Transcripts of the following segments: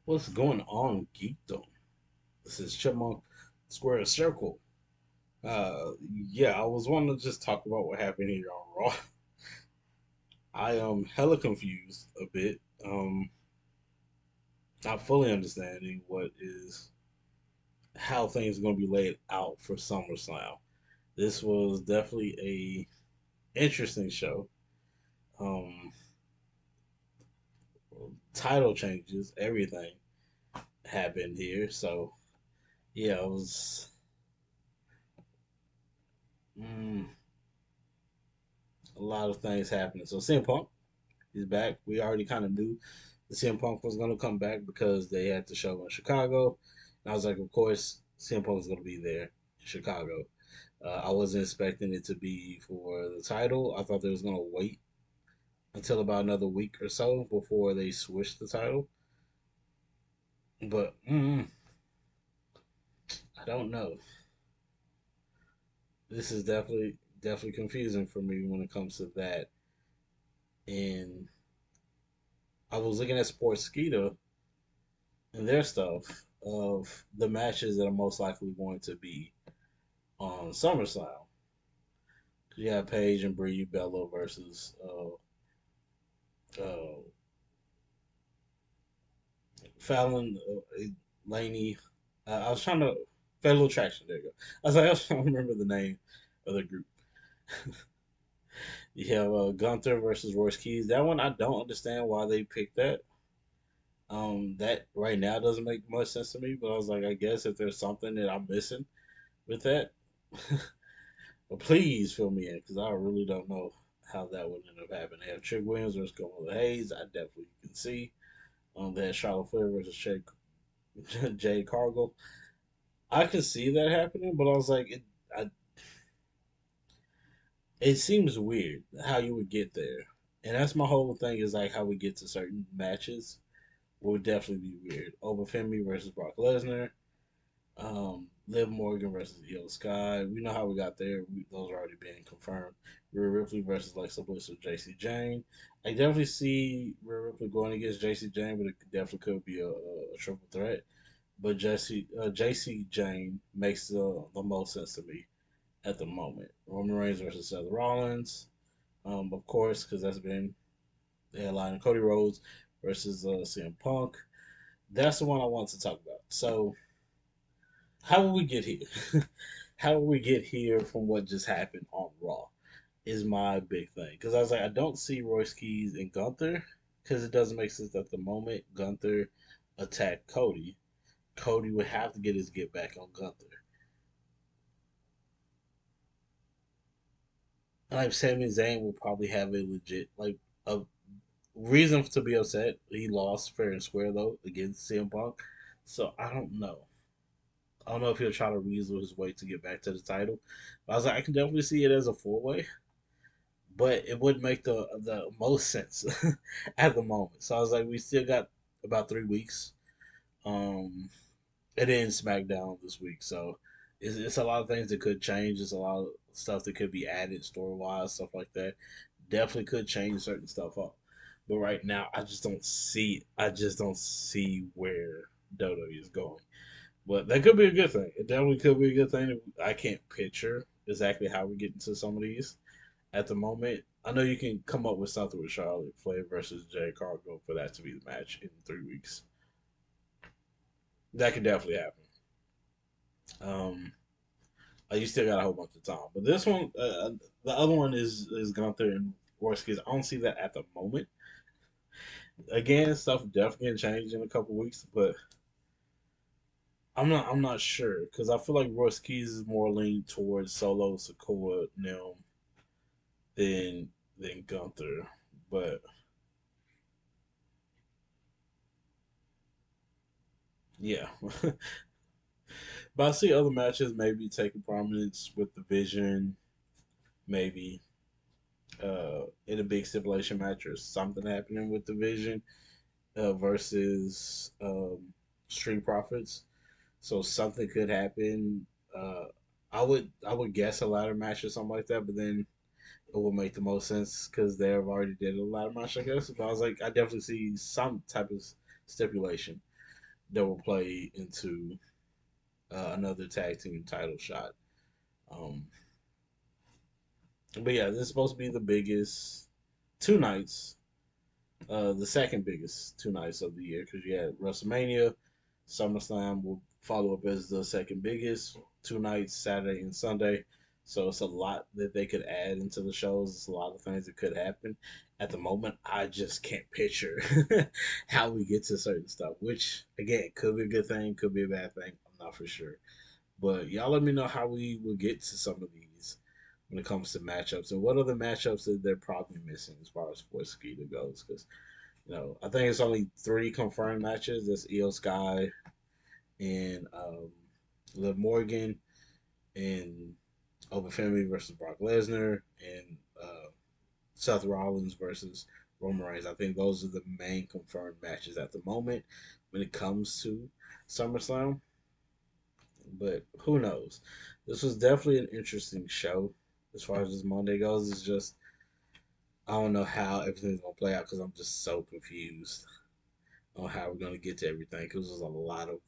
What's going on, Geekdom? This is Chipmunk Square Circle. Yeah, I was wanting to just talk about what happened here on Raw. I am hella confused a bit. Not fully understanding what is how things are going to be laid out for SummerSlam. This was definitely a interesting show. Um, Title changes, everything happened here. So yeah, it was. Mm, a lot of things happening. So CM Punk, he's back. We already kind of knew the CM Punk was going to come back because they had the show in Chicago. And I was like, of course, CM Punk is going to be there in Chicago. I wasn't expecting it to be for the title. I thought they was going to wait until about another week or so before they switched the title. But I don't know. This is definitely confusing for me when it comes to that. And I was looking at Sportskeeda and their stuff of the matches that are most likely going to be on SummerSlam. You have Paige and Brie Bella versus uh, Fallon, Laney. I was trying to Fatal Attraction. There you go. I was trying to remember the name of the group. You have Gunther versus Royce Keys. That one I don't understand why they picked that. That right now doesn't make much sense to me. But I was like, I guess if there's something that I'm missing with that, but please fill me in because I really don't know how that would end up happening. They have Trick Williams versus Carmelo Hayes. I definitely can see. They have Charlotte Flair versus Jade Cargill. I can see that happening, but I was like, it seems weird how you would get there, and that's my whole thing is like how we get to certain matches would definitely be weird. Oba Femi versus Brock Lesnar. Liv Morgan versus Io Sky. We know how we got there. Those are already being confirmed. Rhea Ripley versus Alexa Bliss or JC Jane. I definitely see Rhea Ripley going against JC Jane, but it definitely could be a triple threat. But JC Jane makes the most sense to me at the moment. Roman Reigns versus Seth Rollins, of course, because that's been the headline. Cody Rhodes versus CM Punk. That's the one I want to talk about. So how will we get here? How will we get here from what just happened on Raw? Is my big thing because I was like, I don't see Royce Keys and Gunther because it doesn't make sense at the moment. Gunther attacked Cody. Cody would have to get his get back on Gunther. Like Sami Zayn will probably have a legit a reason to be upset. He lost fair and square though against CM Punk, so I don't know. I don't know if he'll try to weasel his way to get back to the title. But I was like, I can definitely see it as a 4 way, but it would make the most sense at the moment. So I was like, we still got about 3 weeks. Um, and then SmackDown this week, so it's a lot of things that could change. It's a lot of stuff that could be added story wise, stuff like that. Definitely could change certain stuff up. But right now, I just don't see. I just don't see where WWE is going. But that could be a good thing. It definitely could be a good thing. I can't picture exactly how we get into some of these at the moment. I know you can come up with something with Charlotte Flair versus Jay Cargill for that to be the match in 3 weeks. That could definitely happen. Um, you still got a whole bunch of time, but this one, the other one is Gunther and worst case. I don't see that at the moment. Again, stuff definitely can change in a couple weeks, but I'm not sure because I feel like Royce Keys is more leaned towards Solo Sokoa now than Gunther. But yeah, but I see other matches maybe taking prominence with the Vision, maybe in a big stipulation match or something happening with the Vision versus Street Profits. So something could happen. Uh, I would guess a ladder match or something like that, but then it will make the most sense because they've already did a ladder match, I guess. But I was like, I definitely see some type of stipulation. that will play into another tag team title shot. Um, but yeah, this is supposed to be the biggest two nights, the second biggest two nights of the year because you had WrestleMania, SummerSlam will follow up as the second biggest two nights, Saturday and Sunday. So it's a lot that they could add into the shows. It's a lot of things that could happen. At the moment, I just can't picture how we get to certain stuff, which again could be a good thing, could be a bad thing. I'm not for sure. But y'all let me know how we will get to some of these when it comes to matchups and what are the matchups that they're probably missing as far as Sports Skeeter goes. Because I think it's only three confirmed matches. That's Io Sky and Liv Morgan and Obafemi versus Brock Lesnar and Seth Rollins versus Roman Reigns. I think those are the main confirmed matches at the moment when it comes to SummerSlam. But who knows? This was definitely an interesting show as far as this Monday goes. It's just I don't know how everything's gonna play out because I'm just so confused on how we're gonna get to everything because there's a lot of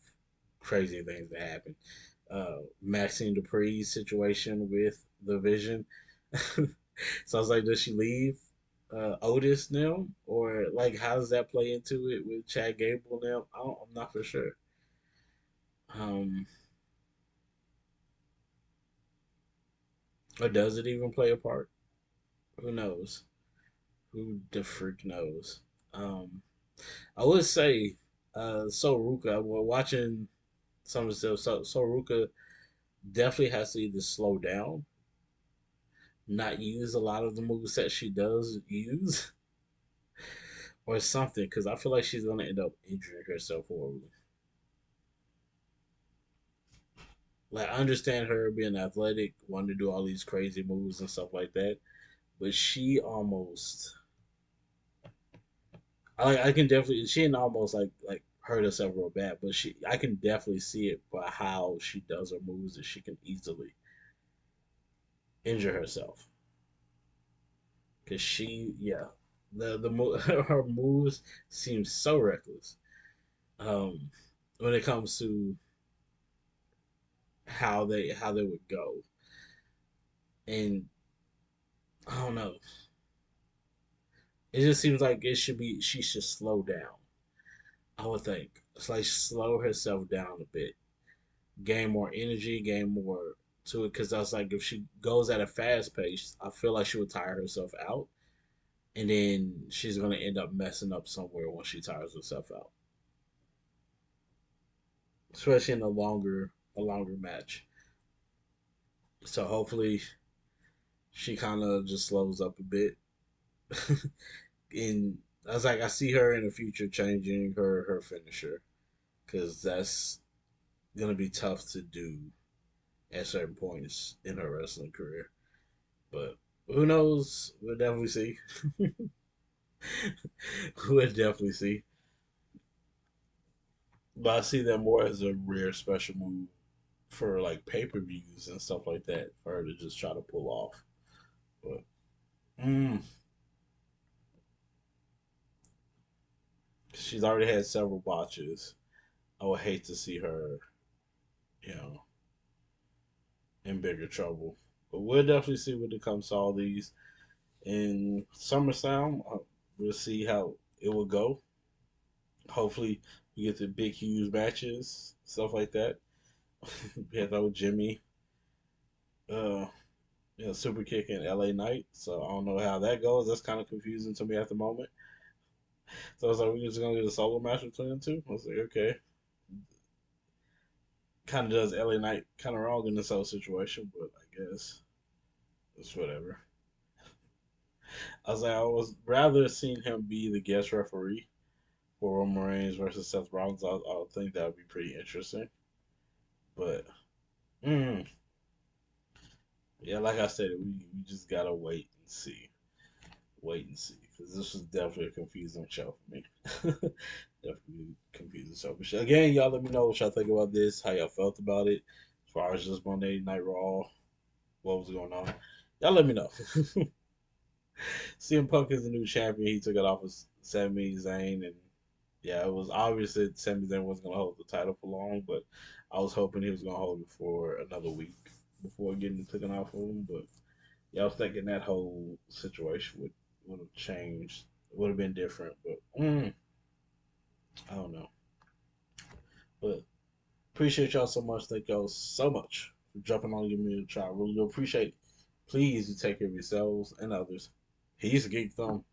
crazy things that happen. Maxine Dupree's situation with the Vision. So I was like, does she leave Otis now, or like how does that play into it with Chad Gable now? I'm not for sure. Um, or does it even play a part? Who knows? Who the freak knows? Um, I would say, So Ruka. We're watching some of the stuff. So Ruka definitely has to either slow down, not use a lot of the moves that she does use, or something. Because I feel like she's gonna end up injuring herself horribly. Like I understand her being athletic, wanting to do all these crazy moves and stuff like that, but she almost, I can definitely, she didn't almost like hurt herself real bad, but I can definitely see it by how she does her moves that she can easily injure herself. Cause yeah, her moves seem so reckless. Um, when it comes to how they would go, and I don't know, it just seems like she should slow down. I would think it's like slow herself down a bit, gain more energy, gain more to it. Because I was like, if she goes at a fast pace, I feel like she would tire herself out, and then she's gonna end up messing up somewhere once she tires herself out, especially in a longer match. So hopefully she kind of just slows up a bit. And I was like, I see her in the future changing her finisher because that's gonna be tough to do at certain points in her wrestling career. But who knows? We'll definitely see. We'll definitely see. But I see that more as a rare special move for like pay-per-views and stuff like that for her to just try to pull off. But mm, she's already had several botches. I would hate to see her, you know, in bigger trouble. But we'll definitely see when it comes to all these. In SummerSlam, we'll see how it will go. Hopefully, we get the big, huge matches, stuff like that. We had old Jimmy, uh, super kick in LA Knight. So I don't know how that goes. That's kind of confusing to me at the moment. So I was like, we're just gonna get a solo match between the two. I was like, okay, kind of does LA Knight kind of wrong in this whole situation, but I guess it's whatever. I was like, I was rather seeing him be the guest referee for Roman Reigns versus Seth Rollins. I would think that would be pretty interesting. But mm, yeah, like I said, we just gotta wait and see. Wait and see, because this was definitely a confusing show for me. Definitely confusing show. But again, y'all let me know what y'all think about this, how y'all felt about it, as far as just Monday Night Raw, what was going on. Y'all let me know. CM Punk is the new champion. He took it off of Sami Zayn, and Yeah, it was obvious that Sami Zayn wasn't gonna hold the title for long, but I was hoping he was gonna hold it for another week before getting it taken off of him. But yeah, I was thinking that whole situation would have changed, would have been different. But I don't know. But appreciate y'all so much. Thank y'all so much for jumping on, giving me a try. Really do appreciate it. Please, you take care of yourselves and others. He's a geek thumb.